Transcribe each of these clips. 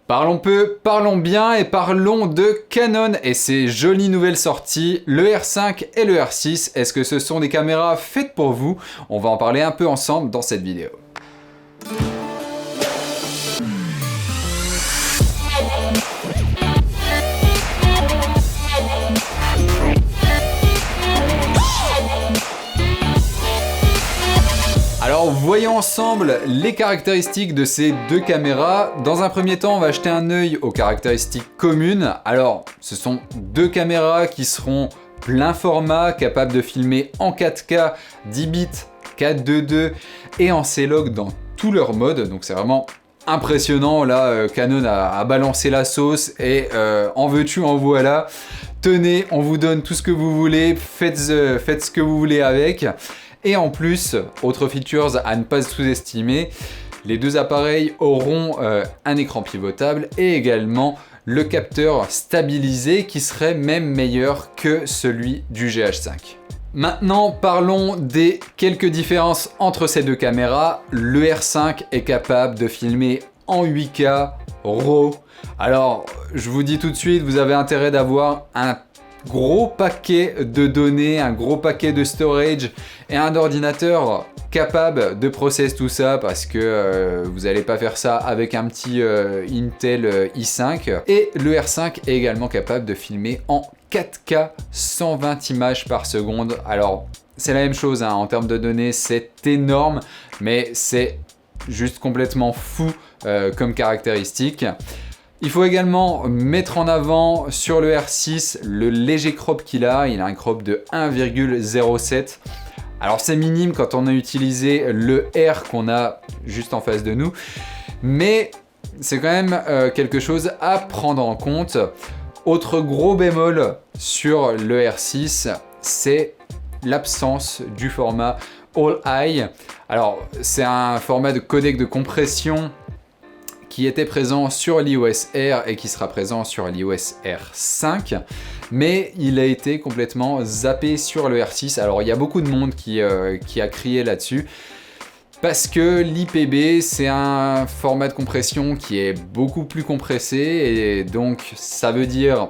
Parlons peu, parlons bien et parlons de Canon et ses jolies nouvelles sorties, le R5 et le R6. Est-ce que ce sont des caméras faites pour vous? On va en parler un peu ensemble dans cette vidéo. Alors voyons ensemble les caractéristiques de ces deux caméras. Dans un premier temps, on va jeter un œil aux caractéristiques communes. Alors ce sont deux caméras qui seront plein format, capables de filmer en 4K, 10 bits, 422 et en C-Log dans tous leurs modes. Donc c'est vraiment impressionnant. Là, Canon a balancé la sauce et en veux-tu, en voilà. Tenez, on vous donne tout ce que vous voulez, faites ce que vous voulez avec. Et en plus, autre features à ne pas sous-estimer, les deux appareils auront un écran pivotable et également le capteur stabilisé qui serait même meilleur que celui du GH5. Maintenant, parlons des quelques différences entre ces deux caméras. Le R5 est capable de filmer en 8K RAW. Alors, je vous dis tout de suite, vous avez intérêt d'avoir un gros paquet de données, un gros paquet de storage et un ordinateur capable de process tout ça parce que vous n'allez pas faire ça avec un petit Intel i5. Et le R5 est également capable de filmer en 4K 120 images par seconde. Alors c'est la même chose hein, en termes de données, c'est énorme, mais c'est juste complètement fou comme caractéristique. Il faut également mettre en avant sur le R6 le léger crop qu'il a. Il a un crop de 1,07. Alors c'est minime quand on a utilisé le R qu'on a juste en face de nous. Mais c'est quand même quelque chose à prendre en compte. Autre gros bémol sur le R6, c'est l'absence du format All-Eye. Alors c'est un format de codec de compression qui était présent sur l'iOS R et qui sera présent sur l'iOS R5, mais il a été complètement zappé sur le R6. Alors il y a beaucoup de monde qui a crié là-dessus, parce que l'IPB c'est un format de compression qui est beaucoup plus compressé, et donc ça veut dire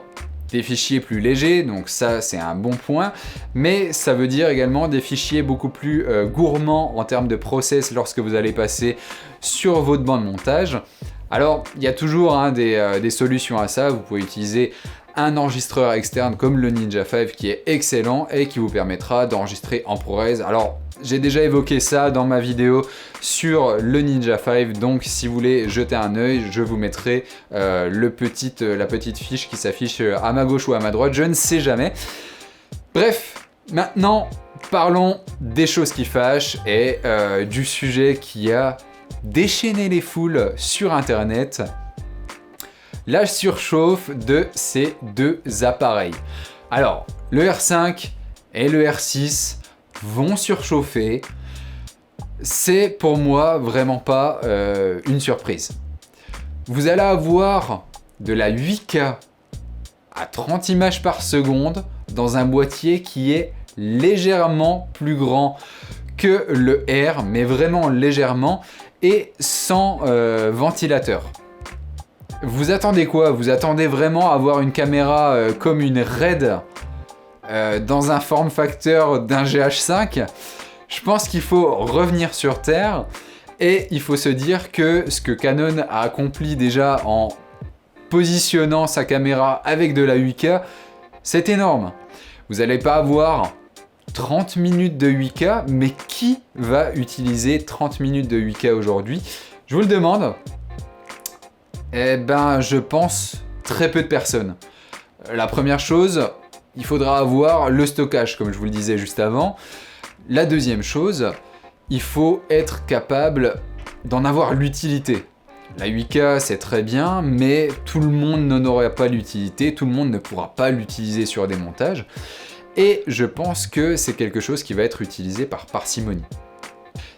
des fichiers plus légers, donc ça c'est un bon point, mais ça veut dire également des fichiers beaucoup plus gourmands en termes de process lorsque vous allez passer sur votre banc de montage. Alors il y a toujours hein, des solutions à ça. Vous pouvez utiliser un enregistreur externe comme le Ninja 5 qui est excellent et qui vous permettra d'enregistrer en ProRes. Alors j'ai déjà évoqué ça dans ma vidéo sur le Ninja 5, donc si vous voulez jeter un œil, je vous mettrai la petite fiche qui s'affiche à ma gauche ou à ma droite, je ne sais jamais. Bref, maintenant parlons des choses qui fâchent et du sujet qui a déchaîné les foules sur internet, la surchauffe de ces deux appareils. Alors, le R5 et le R6 vont surchauffer. C'est pour moi vraiment pas une surprise. Vous allez avoir de la 8K à 30 images par seconde dans un boîtier qui est légèrement plus grand que le R, mais vraiment légèrement, et sans ventilateur. Vous attendez quoi? Vous attendez vraiment avoir une caméra comme une RED dans un form factor d'un GH5? Je pense qu'il faut revenir sur Terre et il faut se dire que ce que Canon a accompli déjà en positionnant sa caméra avec de la 8K, c'est énorme. Vous n'allez pas avoir 30 minutes de 8K, mais qui va utiliser 30 minutes de 8K aujourd'hui? Je vous le demande. Eh ben, je pense très peu de personnes. La première chose, il faudra avoir le stockage, comme je vous le disais juste avant. La deuxième chose, il faut être capable d'en avoir l'utilité. La 8K, c'est très bien, mais tout le monde n'en aura pas l'utilité, tout le monde ne pourra pas l'utiliser sur des montages. Et je pense que c'est quelque chose qui va être utilisé par parcimonie.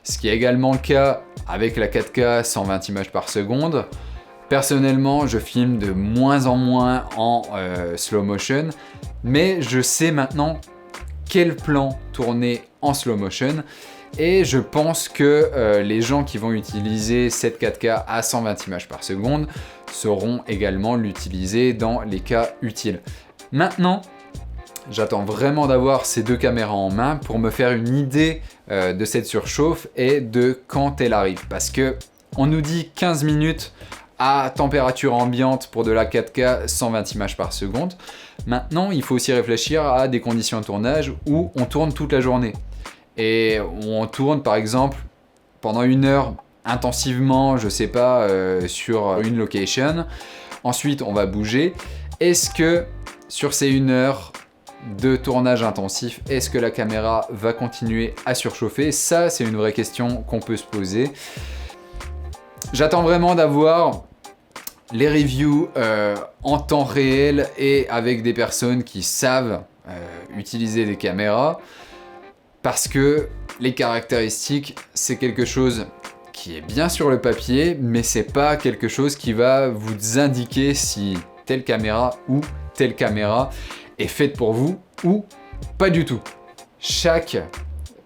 Ce qui est également le cas avec la 4K 120 images par seconde. Personnellement, je filme de moins en moins en slow motion, mais je sais maintenant quel plan tourner en slow motion. Et je pense que les gens qui vont utiliser cette 4K à 120 images par seconde sauront également l'utiliser dans les cas utiles. Maintenant, j'attends vraiment d'avoir ces deux caméras en main pour me faire une idée de cette surchauffe et de quand elle arrive. Parce que on nous dit 15 minutes à température ambiante pour de la 4K 120 images par seconde. Maintenant, il faut aussi réfléchir à des conditions de tournage où on tourne toute la journée. Et on tourne par exemple pendant 1 heure intensivement, je sais pas, sur une location. Ensuite, on va bouger. Est-ce que sur ces 1 heure de tournage intensif, est-ce que la caméra va continuer à surchauffer? Ça, c'est une vraie question qu'on peut se poser. J'attends vraiment d'avoir les reviews en temps réel et avec des personnes qui savent utiliser des caméras, parce que les caractéristiques, c'est quelque chose qui est bien sur le papier, mais c'est pas quelque chose qui va vous indiquer si telle caméra ou telle caméra est faite pour vous ou pas du tout. Chaque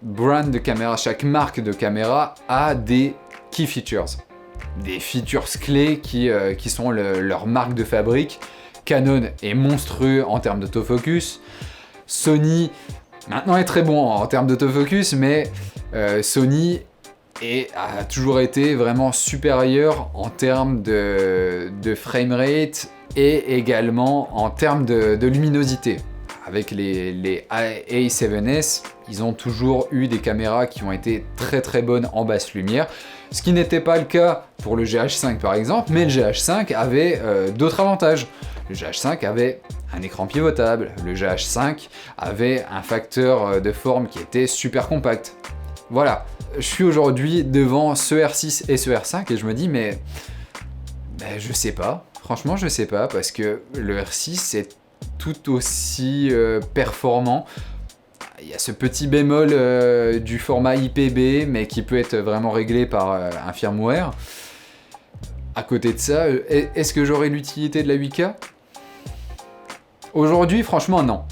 brand de caméra, chaque marque de caméra a des key features, des features clés qui sont leur marque de fabrique. Canon est monstrueux en termes d'autofocus. Sony maintenant est très bon en termes d'autofocus, mais Sony a toujours été vraiment supérieur en termes de framerate et également en termes de luminosité. Avec les A7S, ils ont toujours eu des caméras qui ont été très très bonnes en basse lumière, ce qui n'était pas le cas pour le GH5 par exemple, mais le GH5 avait d'autres avantages. Le GH5 avait un écran pivotable, le GH5 avait un facteur de forme qui était super compact. Voilà, je suis aujourd'hui devant ce R6 et ce R5 et je me dis mais je sais pas, franchement je sais pas, parce que le R6 est tout aussi performant. Il y a ce petit bémol du format IPB, mais qui peut être vraiment réglé par un firmware. À côté de ça, est-ce que j'aurai l'utilité de la 8K? Aujourd'hui, franchement, non.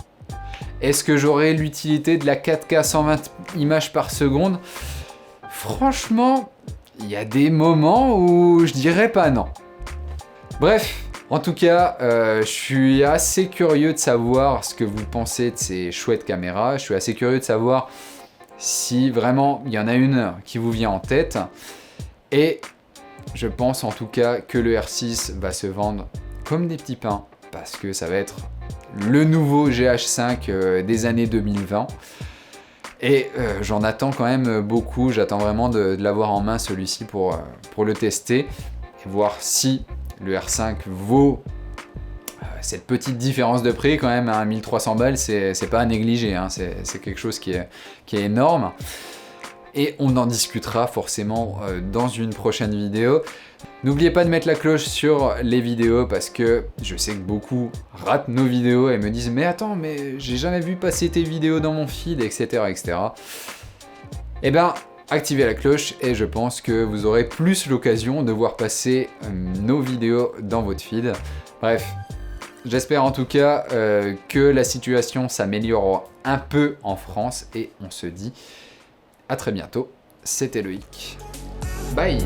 Est-ce que j'aurai l'utilité de la 4K 120 images par seconde? Franchement, il y a des moments où je dirais pas non. Bref. En tout cas, je suis assez curieux de savoir ce que vous pensez de ces chouettes caméras. Je suis assez curieux de savoir si vraiment il y en a une qui vous vient en tête. Et je pense en tout cas que le R6 va se vendre comme des petits pains, parce que ça va être le nouveau GH5 des années 2020. Et j'en attends quand même beaucoup. J'attends vraiment de l'avoir en main, celui-ci, pour le tester et voir si le R5 vaut cette petite différence de prix quand même, à 1300 balles, c'est pas à négliger, hein. C'est quelque chose qui est énorme. Et on en discutera forcément dans une prochaine vidéo. N'oubliez pas de mettre la cloche sur les vidéos, parce que je sais que beaucoup ratent nos vidéos et me disent mais attends, mais j'ai jamais vu passer tes vidéos dans mon feed, etc. etc. Et ben, activez la cloche et je pense que vous aurez plus l'occasion de voir passer nos vidéos dans votre feed. Bref, j'espère en tout cas que la situation s'améliore un peu en France et on se dit à très bientôt. C'était Loïc. Bye!